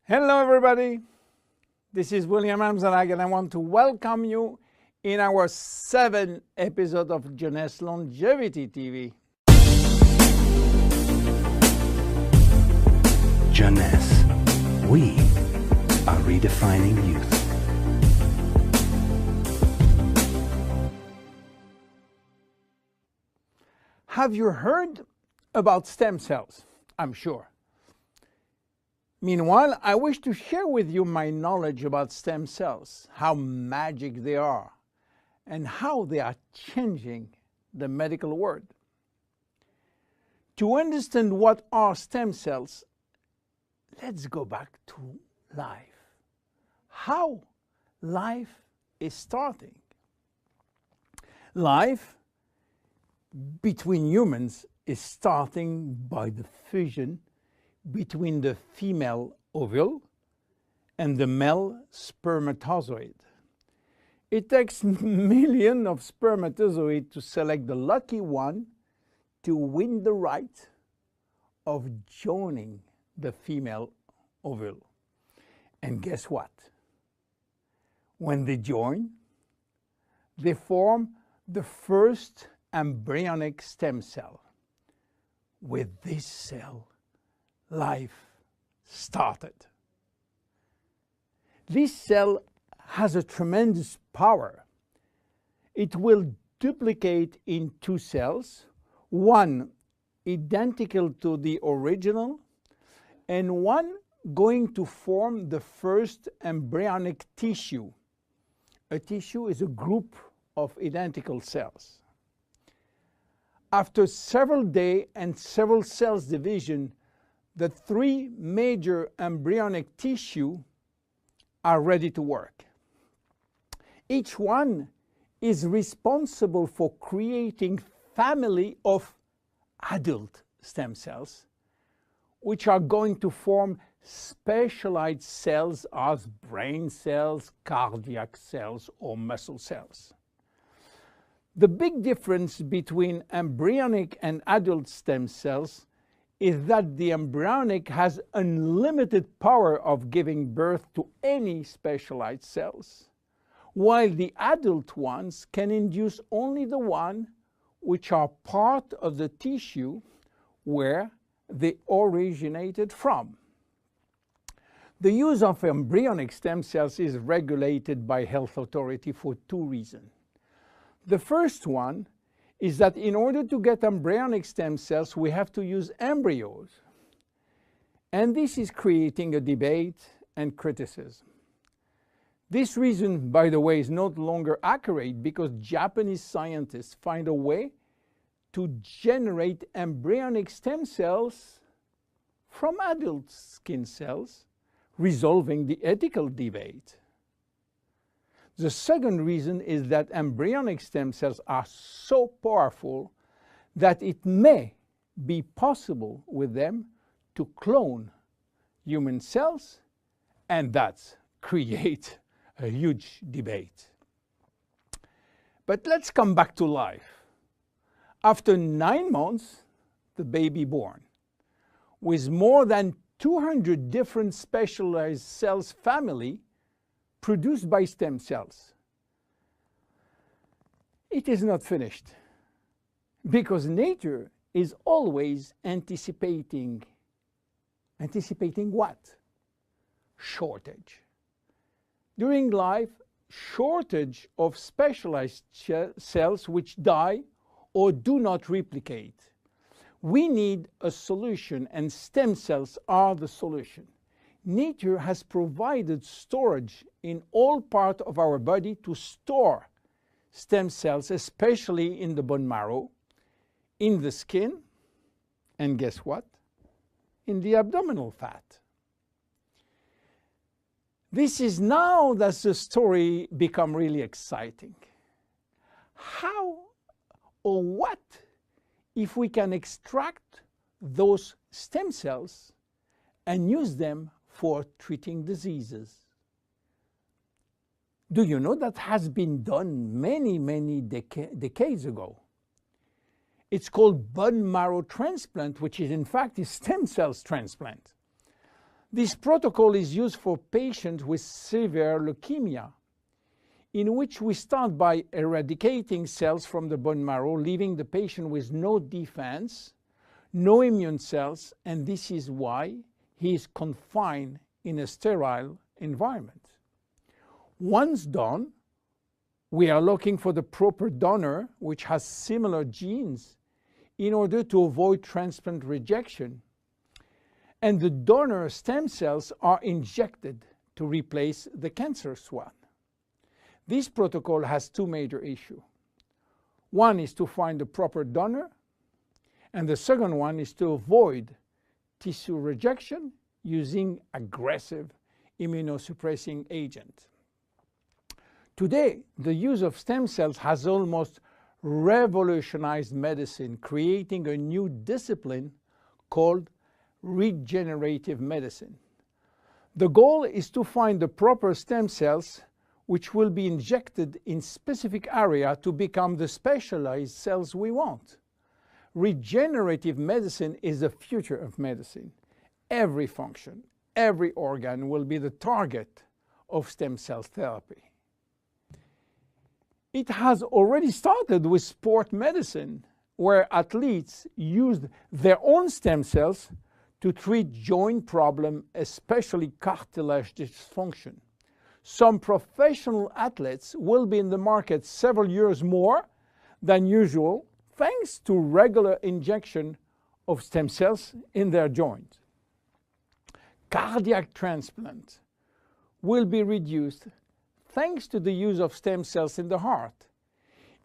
Hello everybody, this is William Amzalag and I want to welcome you in our 7th episode of Jeunesse Longevity TV. Jeunesse, we are redefining youth. Have you heard about stem cells? I'm sure. Meanwhile, I wish to share with you my knowledge about stem cells, how magic they are, and how they are changing the medical world. To understand what are stem cells, let's go back to life. How life is starting. Life between humans is starting by the fusion between the female ovule and the male spermatozoid. It takes millions of spermatozoids to select the lucky one to win the right of joining the female ovule. And guess what? When they join, they form the first embryonic stem cell. With this cell, life started. This cell has a tremendous power. It will duplicate in 2 cells, one identical to the original, and one going to form the first embryonic tissue. A tissue is a group of identical cells. After several days and several cells division, the 3 major embryonic tissue are ready to work. Each one is responsible for creating family of adult stem cells, which are going to form specialized cells as brain cells, cardiac cells, or muscle cells. The big difference between embryonic and adult stem cells is that the embryonic has unlimited power of giving birth to any specialized cells, while the adult ones can induce only the one which are part of the tissue where they originated from. The use of embryonic stem cells is regulated by health authority for 2 reasons. The first one is that in order to get embryonic stem cells, we have to use embryos. And this is creating a debate and criticism. This reason, by the way, is no longer accurate because Japanese scientists find a way to generate embryonic stem cells from adult skin cells, resolving the ethical debate. The second reason is that embryonic stem cells are so powerful that it may be possible with them to clone human cells, and that's create a huge debate. But let's come back to life. After 9 months, the baby born, with more than 200 different specialized cells family produced by stem cells. It is not finished because nature is always anticipating what? Shortage. During life, shortage of specialized cells which die or do not replicate. We need a solution, and stem cells are the solution. Nature has provided storage in all parts of our body to store stem cells, especially in the bone marrow, in the skin, and guess what? In the abdominal fat. This is now that the story becomes really exciting. How or what if we can extract those stem cells and use them for treating diseases? Do you know that has been done many decades ago? It's called bone marrow transplant, which is in fact a stem cells transplant. This protocol is used for patients with severe leukemia, in which we start by eradicating cells from the bone marrow, leaving the patient with no defense, no immune cells, and this is why he is confined in a sterile environment. Once done, we are looking for the proper donor which has similar genes in order to avoid transplant rejection. And the donor stem cells are injected to replace the cancerous one. This protocol has two major issues. One is to find the proper donor, and the second one is to avoid tissue rejection using aggressive immunosuppressing agent. Today, the use of stem cells has almost revolutionized medicine, creating a new discipline called regenerative medicine. The goal is to find the proper stem cells which will be injected in specific area to become the specialized cells we want. Regenerative medicine is the future of medicine. Every function, every organ will be the target of stem cell therapy. It has already started with sport medicine, where athletes used their own stem cells to treat joint problems, especially cartilage dysfunction. Some professional athletes will be in the market several years more than usual, thanks to regular injection of stem cells in their joint. Cardiac transplant will be reduced thanks to the use of stem cells in the heart.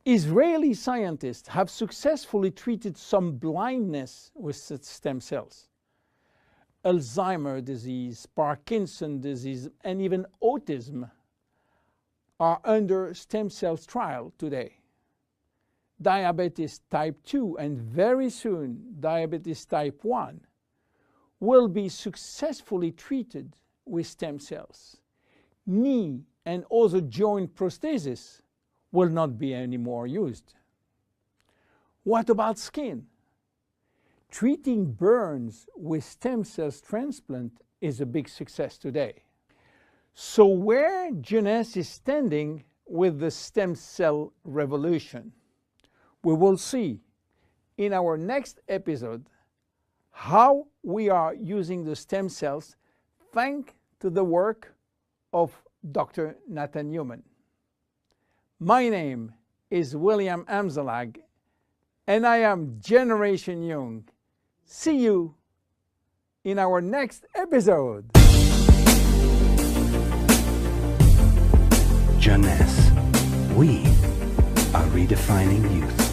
Israeli scientists have successfully treated some blindness with stem cells. Alzheimer's disease, Parkinson's disease, and even autism are under stem cells trial today. Diabetes type 2 and very soon diabetes type 1 will be successfully treated with stem cells. Knee and other joint prostheses will not be anymore used. What about skin? Treating burns with stem cells transplant is a big success today. So where Jeunesse is standing with the stem cell revolution? We will see in our next episode how we are using the stem cells thanks to the work of Dr. Nathan Newman. My name is William Amzalag, and I am Generation Young. See you in our next episode. Jeunesse, we are redefining youth.